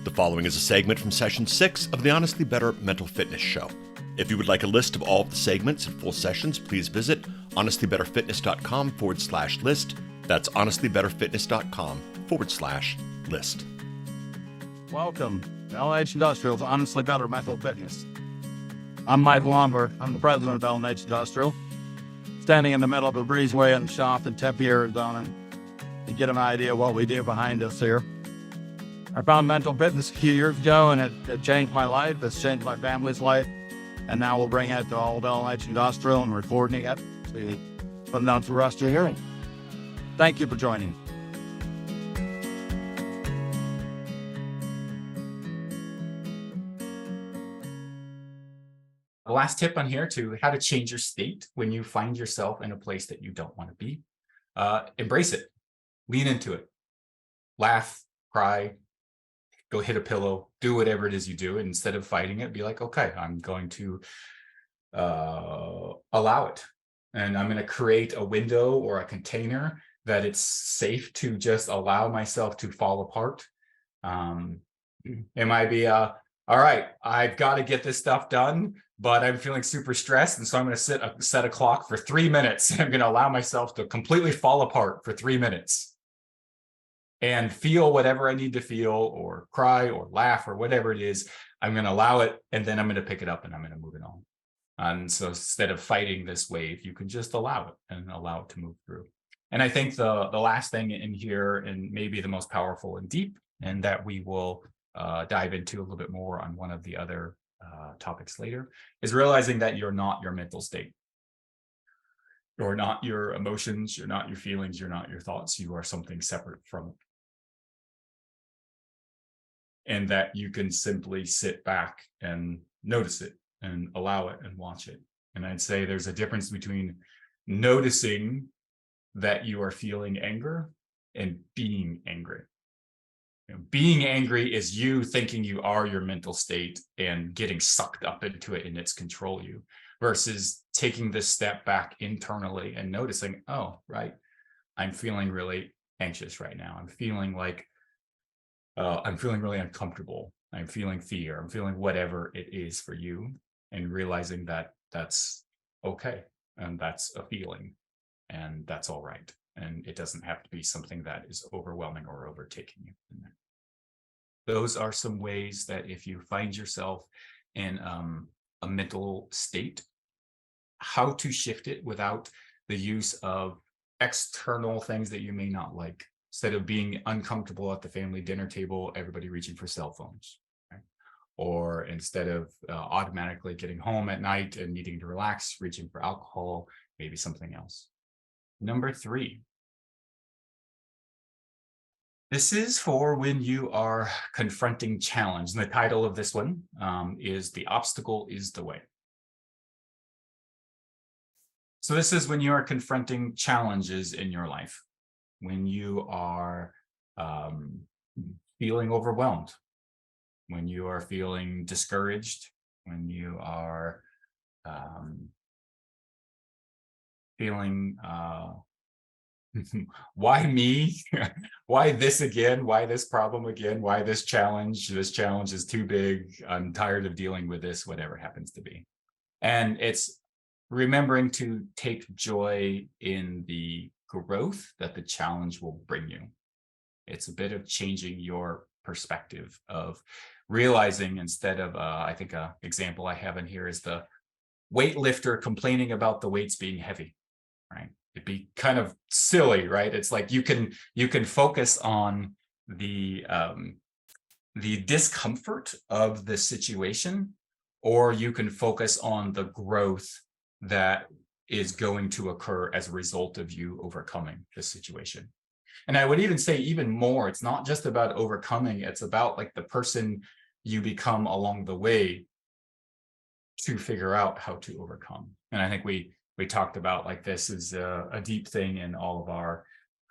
The following is a segment from Session 6 of the Honestly Better Mental Fitness Show. If you would like a list of all of the segments and full sessions, please visit honestlybetterfitness.com/list. That's honestlybetterfitness.com/list. Welcome to L&H Industrial's Honestly Better Mental Fitness. I'm Mike Lomber. I'm the president of L&H Industrial, standing in the middle of a breezeway in the shop in Tempe, Arizona, to get an idea of what we do behind us here. I found mental fitness a few years ago, and it changed my life. It's changed my family's life. And now we'll bring it to all of L&H Industrial and recording it to put it out for us to hearing. Thank you for joining. The last tip on here to how to change your state when you find yourself in a place that you don't want to be. Embrace it. Lean into it. Laugh, cry, go hit a pillow, do whatever it is you do. And instead of fighting it, be like, okay, I'm going to allow it. And I'm going to create a window or a container that it's safe to just allow myself to fall apart. It might be, all right, I've got to get this stuff done, but I'm feeling super stressed. And so I'm going to set a clock for 3 minutes. I'm going to allow myself to completely fall apart for 3 minutes and feel whatever I need to feel, or cry or laugh or whatever it is. I'm going to allow it, and then I'm going to pick it up and I'm going to move it on. And so instead of fighting this wave, you can just allow it and allow it to move through. And I think the last thing in here, and maybe the most powerful and deep, and that we will dive into a little bit more on one of the other topics later, is realizing that you're not your mental state. You're not your emotions, you're not your feelings, you're not your thoughts. You are something separate from it. And that you can simply sit back and notice it and allow it and watch it. And I'd say there's a difference between noticing that you are feeling anger and being angry. Being angry is you thinking you are your mental state and getting sucked up into it and it's control you, versus taking this step back internally and noticing, oh, right, I'm feeling really anxious right now. I'm feeling like I'm feeling really uncomfortable. I'm feeling fear. I'm feeling whatever it is for you, and realizing that that's okay. And that's a feeling, and that's all right. And it doesn't have to be something that is overwhelming or overtaking you. Those are some ways that if you find yourself in a mental state, how to shift it without the use of external things that you may not like. Instead of being uncomfortable at the family dinner table, everybody reaching for cell phones. Right? Or instead of automatically getting home at night and needing to relax, reaching for alcohol, maybe something else. Number 3. This is for when you are confronting challenge. And the title of this one is The Obstacle is the Way. So this is when you are confronting challenges in your life, when you are feeling overwhelmed, when you are feeling discouraged, when you are feeling why me? Why this again? Why this problem again? Why this challenge? This challenge is too big. I'm tired of dealing with this, whatever happens to be. And it's remembering to take joy in the growth that the challenge will bring you. It's a bit of changing your perspective of realizing, instead of, I think an example I have in here is the weightlifter complaining about the weights being heavy, right? It'd be kind of silly, right? It's like you can focus on the discomfort of the situation, or you can focus on the growth that is going to occur as a result of you overcoming this situation. And I would even say even more, it's not just about overcoming, it's about like the person you become along the way to figure out how to overcome. And I think we talked about, like, this is a deep thing in all of our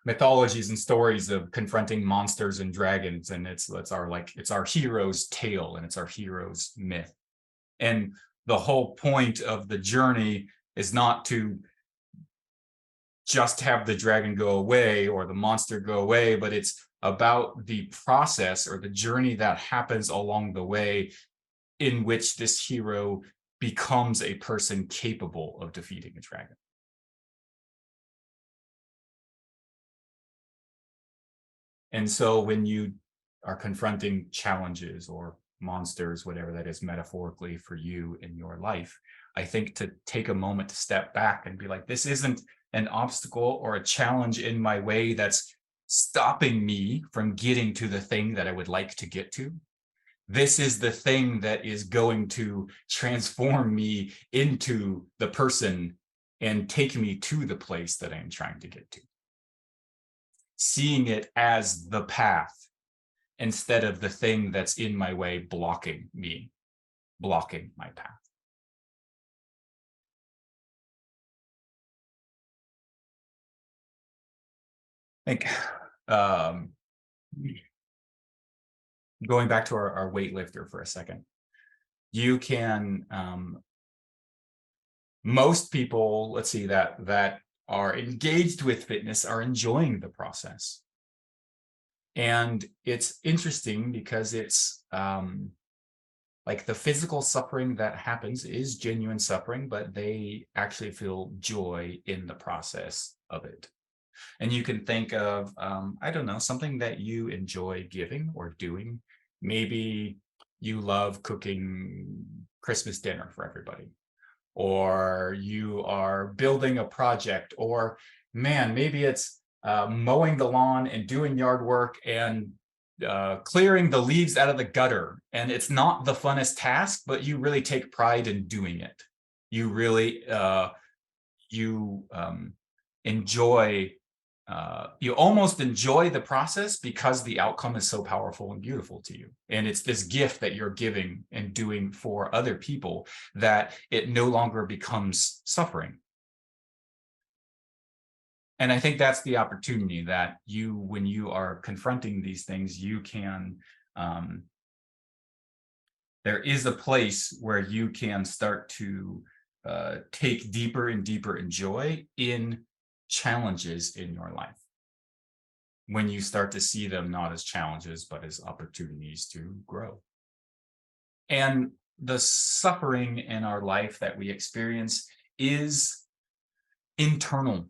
mythologies and stories of confronting monsters and dragons. And it's our hero's tale, and it's our hero's myth. And the whole point of the journey is not to just have the dragon go away or the monster go away, but it's about the process or the journey that happens along the way in which this hero becomes a person capable of defeating a dragon. And so when you are confronting challenges or monsters, whatever that is metaphorically for you in your life, I think to take a moment to step back and be like, this isn't an obstacle or a challenge in my way that's stopping me from getting to the thing that I would like to get to. This is the thing that is going to transform me into the person and take me to the place that I'm trying to get to. Seeing it as the path instead of the thing that's in my way, blocking my path. I think going back to our weightlifter for a second, you can most people, let's see, that are engaged with fitness are enjoying the process. And it's interesting because it's like the physical suffering that happens is genuine suffering, but they actually feel joy in the process of it. And you can think of, I don't know, something that you enjoy giving or doing. Maybe you love cooking Christmas dinner for everybody, or you are building a project, or man, maybe it's mowing the lawn and doing yard work and clearing the leaves out of the gutter. And it's not the funnest task, but you really take pride in doing it. You really enjoy. You almost enjoy the process because the outcome is so powerful and beautiful to you. And it's this gift that you're giving and doing for other people that it no longer becomes suffering. And I think that's the opportunity that when you are confronting these things, you can, there is a place where you can start to take deeper and deeper joy in challenges in your life, when you start to see them not as challenges, but as opportunities to grow. And the suffering in our life that we experience is internal.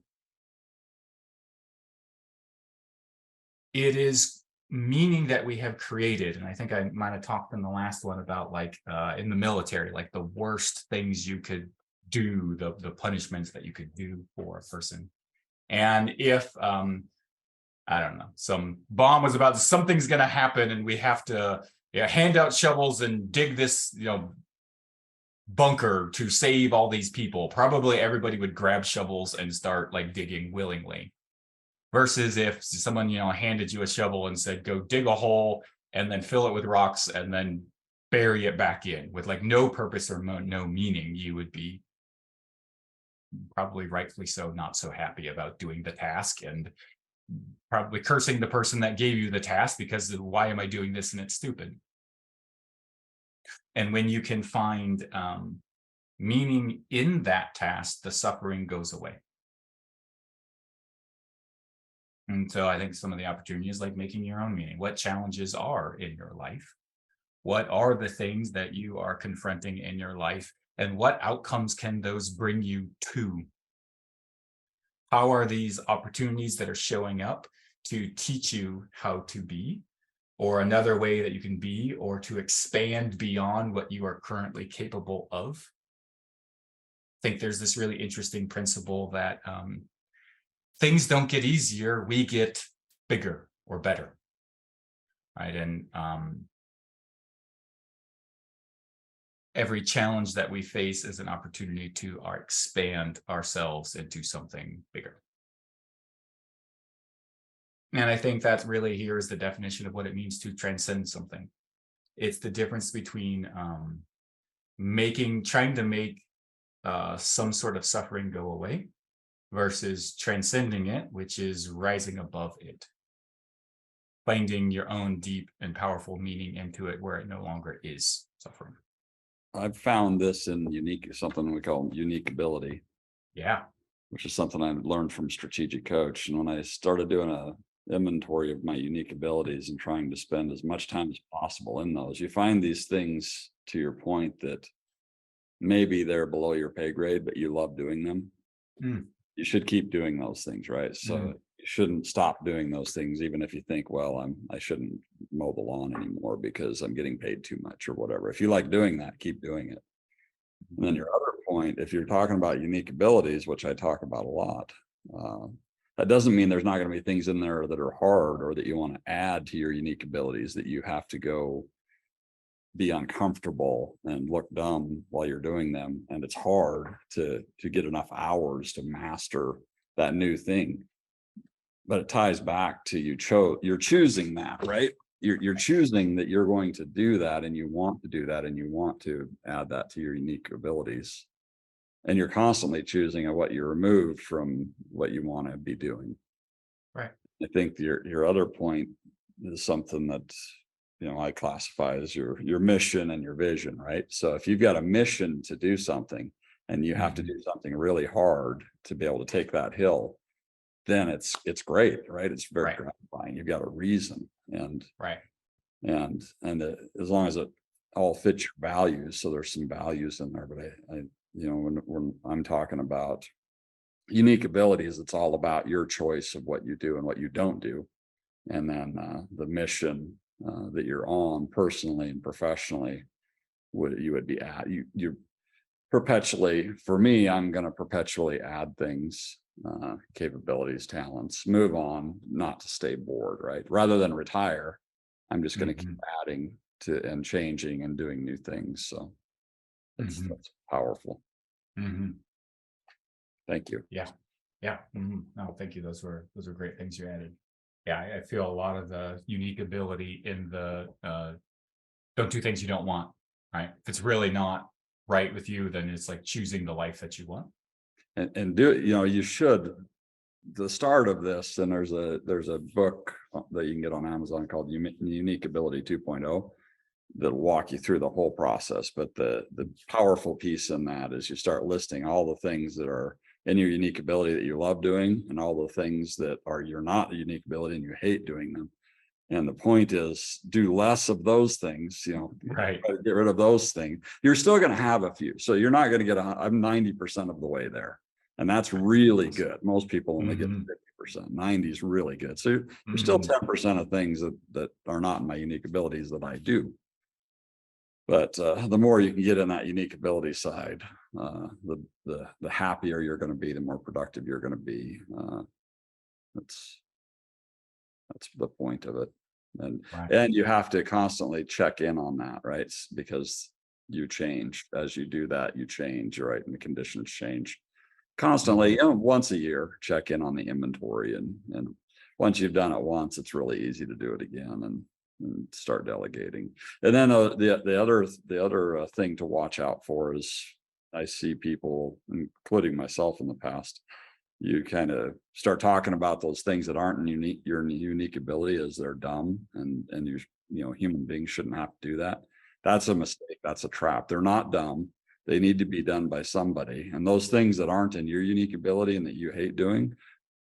It is meaning that we have created. And I think I might have talked in the last one about like in the military, like the worst things you could do, the punishments that you could do for a person. And if I don't know, some bomb was about, something's going to happen and we have to hand out shovels and dig this, bunker to save all these people, probably everybody would grab shovels and start like digging willingly. Versus if someone, handed you a shovel and said, go dig a hole and then fill it with rocks and then bury it back in with like no purpose or no meaning, you would be probably rightfully so not so happy about doing the task and probably cursing the person that gave you the task because why am I doing this and it's stupid. And when you can find meaning in that task, the suffering goes away. And so I think some of the opportunities like making your own meaning. What challenges are in your life? What are the things that you are confronting in your life? And what outcomes can those bring you to? How are these opportunities that are showing up to teach you how to be, or another way that you can be, or to expand beyond what you are currently capable of? I think there's this really interesting principle that things don't get easier, we get bigger or better, right? And every challenge that we face is an opportunity to expand ourselves into something bigger. And I think that really here is the definition of what it means to transcend something. It's the difference between trying to make some sort of suffering go away versus transcending it, which is rising above it, finding your own deep and powerful meaning into it where it no longer is suffering. I've found this in something we call unique ability. Yeah. Which is something I learned from Strategic Coach. And when I started doing inventory of my unique abilities and trying to spend as much time as possible in those. You find these things, to your point, that maybe they're below your pay grade, but you love doing them. Mm. You should keep doing those things, right? So you shouldn't stop doing those things, even if you think, well, I shouldn't mow the lawn anymore because I'm getting paid too much or whatever. If you like doing that, keep doing it. And then your other point, if you're talking about unique abilities, which I talk about a lot, that doesn't mean there's not going to be things in there that are hard or that you want to add to your unique abilities that you have to go be uncomfortable and look dumb while you're doing them. And it's hard to get enough hours to master that new thing. But it ties back to you're choosing that, right? You're choosing that you're going to do that, and you want to do that, and you want to add that to your unique abilities. And you're constantly choosing what you remove from what you want to be doing. Right. I think your other point is something that, I classify as your mission and your vision, right? So if you've got a mission to do something and you have to do something really hard to be able to take that hill, then it's great, right? It's very gratifying. You've got a reason, and as long as it all fits your values. So there's some values in there, but I when I'm talking about unique abilities, it's all about your choice of what you do and what you don't do. And then the mission that you're on personally and professionally, you would be at, you perpetually, for me, I'm going to perpetually add things, capabilities, talents, move on, not to stay bored, right? Rather than retire, I'm just going to keep adding to and changing and doing new things. So that's powerful. Thank you. Yeah. No, thank you. Those were great things you added. Yeah, I feel a lot of the unique ability in the don't do things you don't want, right? If it's really not right with you, then it's like choosing the life that you want. And do it, you should. The start of this, and there's a book that you can get on Amazon called Unique Ability 2.0 that'll walk you through the whole process. But the powerful piece in that is you start listing all the things that are in your unique ability that you love doing, and all the things that are you're not a unique ability and you hate doing them. And the point is, do less of those things, Right. Get rid of those things. You're still going to have a few. So you're not going to get I'm 90% of the way there. And that's really good. Most people only get 50%. 90 is really good. So there's still 10% of things that are not in my unique abilities that I do. But the more you can get in that unique ability side, the happier you're going to be, the more productive you're going to be. That's the point of it. And you have to constantly check in on that, right? Because you change as you do that. You change, right? And the conditions change constantly. Once a year, check in on the inventory, and once you've done it once, it's really easy to do it again and start delegating. And then the other thing to watch out for is, I see people, including myself in the past, you kind of start talking about those things that aren't your unique ability as they're dumb, and human beings shouldn't have to do that. That's a mistake. That's a trap. They're not dumb. They need to be done by somebody. And those things that aren't in your unique ability and that you hate doing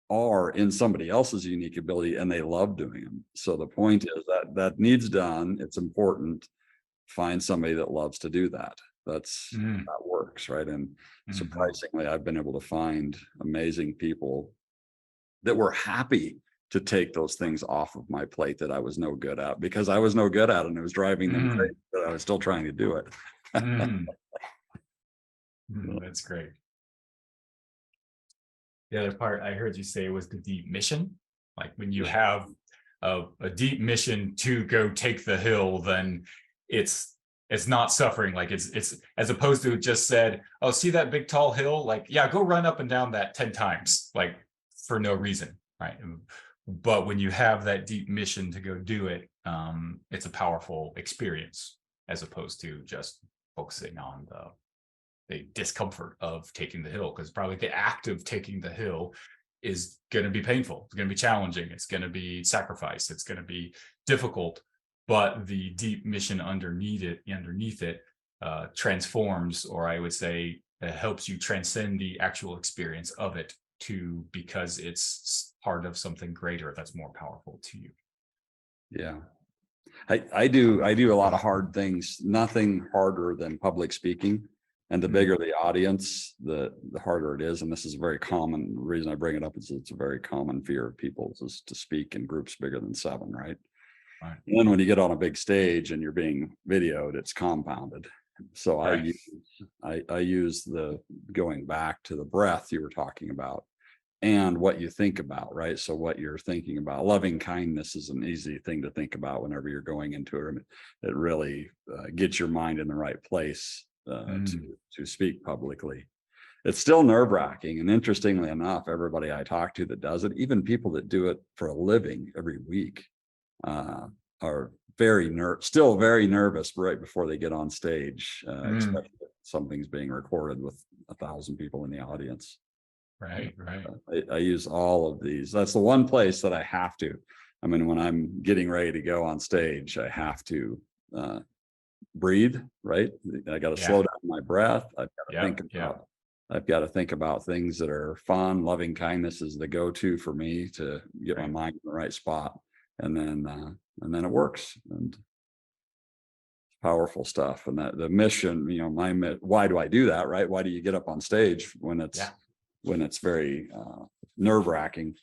are in somebody else's unique ability, and they love doing them. So the point is that needs done. It's important. Find somebody that loves to do that. That works, right? And surprisingly, I've been able to find amazing people that were happy to take those things off of my plate that I was no good at, because I was no good at it, and it was driving them crazy, but I was still trying to do it. That's great. The other part I heard you say was the deep mission. Like when you have a deep mission to go take the hill, then it's not suffering. Like it's as opposed to just said, oh, see that big tall hill? Like, yeah, go run up and down that 10 times, like for no reason, right? But when you have that deep mission to go do it, it's a powerful experience as opposed to just focusing on the discomfort of taking the hill, because probably the act of taking the hill is going to be painful. It's going to be challenging. It's going to be sacrifice. It's going to be difficult. But the deep mission underneath it transforms, or I would say helps you transcend the actual experience of it to because it's part of something greater that's more powerful to you. Yeah. I do a lot of hard things, nothing harder than public speaking. And the bigger the audience, the harder it is. And this is a very common reason I bring it up is it's a very common fear of people's is to speak in groups bigger than 7, right? Right. And then when you get on a big stage and you're being videoed, it's compounded. So Right. I use the going back to the breath you were talking about and what you think about, right? So what you're thinking about, loving kindness is an easy thing to think about whenever you're going into it. It really gets your mind in the right place to speak publicly. It's still nerve-wracking, and interestingly enough, everybody I talk to that does it, even people that do it for a living every week, are still very nervous right before they get on stage, especially if something's being recorded with 1,000 people in the audience. Right. I use all of these. That's the one place that I have to. I mean, when I'm getting ready to go on stage, I have to breathe, right? I got to slow down my breath. I've got to think about things that are fun. Loving kindness is the go-to for me to get my mind in the right spot. And then it works, and powerful stuff. And that the mission, why do I do that? Right? Why do you get up on stage when it's very nerve-wracking?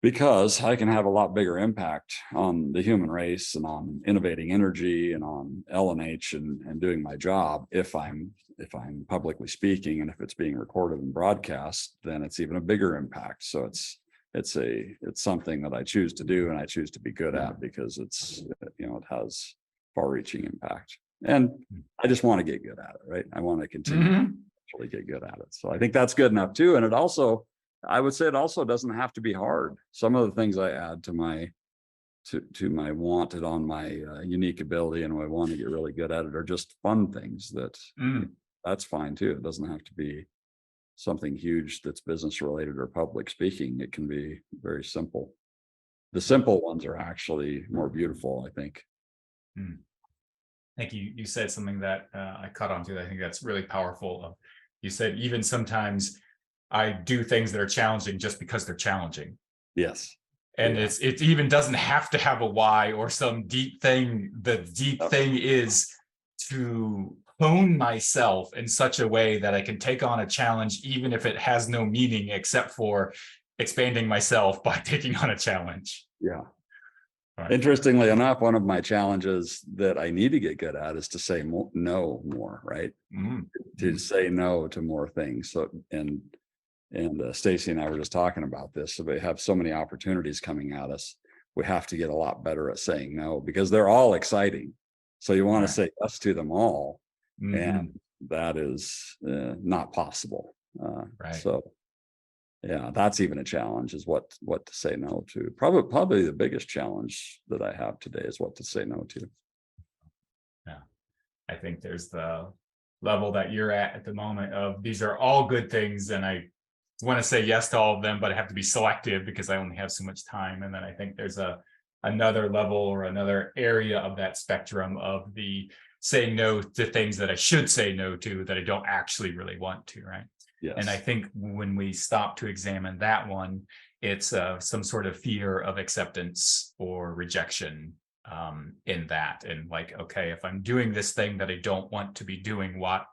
Because I can have a lot bigger impact on the human race and on innovating energy and on LNH and doing my job if I'm publicly speaking, and if it's being recorded and broadcast, then it's even a bigger impact. So it's something that I choose to do and I choose to be good at because it has far-reaching impact. And I just want to get good at it, right? I want to continue to actually get good at it. So I think that's good enough too. And I would say it also doesn't have to be hard. Some of the things I add to my wanted on my unique ability and I want to get really good at it are just fun things that's fine too. It doesn't have to be something huge that's business related or public speaking. It can be very simple. The simple ones are actually more beautiful, I think. I think you said something that I caught on to. I think that's really powerful. You said even sometimes I do things that are challenging just because they're challenging. Yes. And it even doesn't have to have a why or some deep thing. The deep thing is to hone myself in such a way that I can take on a challenge, even if it has no meaning except for expanding myself by taking on a challenge. Yeah. Right. Interestingly enough, one of my challenges that I need to get good at is to say no more, right? To say no to more things. So, and Stacy and I were just talking about this. So we have so many opportunities coming at us. We have to get a lot better at saying no because they're all exciting. So you want to say yes to them all, and that is not possible. So yeah, that's even a challenge is what to say no to. Probably the biggest challenge that I have today is what to say no to. Yeah, I think there's the level that you're at the moment of these are all good things, and I want to say yes to all of them, but I have to be selective because I only have so much time. And then I think there's another level or another area of that spectrum of the saying no to things that I should say no to that I don't actually really want to, right? Yes. And I think when we stop to examine that one, it's some sort of fear of acceptance or rejection in that. And like, okay, if I'm doing this thing that I don't want to be doing, what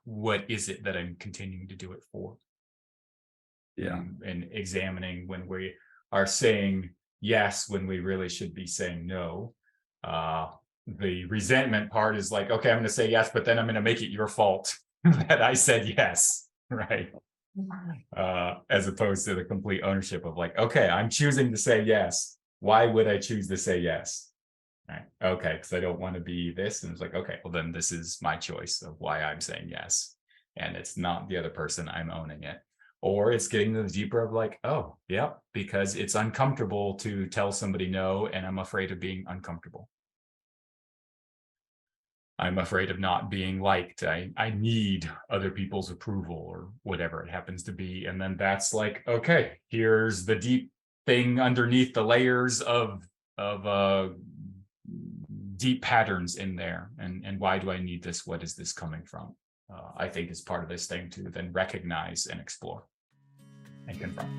is it that I'm continuing to do it for? Yeah. And examining when we are saying yes when we really should be saying no. The resentment part is like, okay, I'm going to say yes, but then I'm going to make it your fault that I said yes, right? As opposed to the complete ownership of like, okay, I'm choosing to say yes. Why would I choose to say yes? Right. Okay, because I don't want to be this. And it's like, okay, well, then this is my choice of why I'm saying yes. And it's not the other person, I'm owning it. Or it's getting to the deeper of like, oh, yeah, because it's uncomfortable to tell somebody no, and I'm afraid of being uncomfortable. I'm afraid of not being liked. I need other people's approval or whatever it happens to be. And then that's like, okay, here's the deep thing underneath the layers of deep patterns in there. And why do I need this? What is this coming from? I think is part of this thing to then recognize and explore. and confront.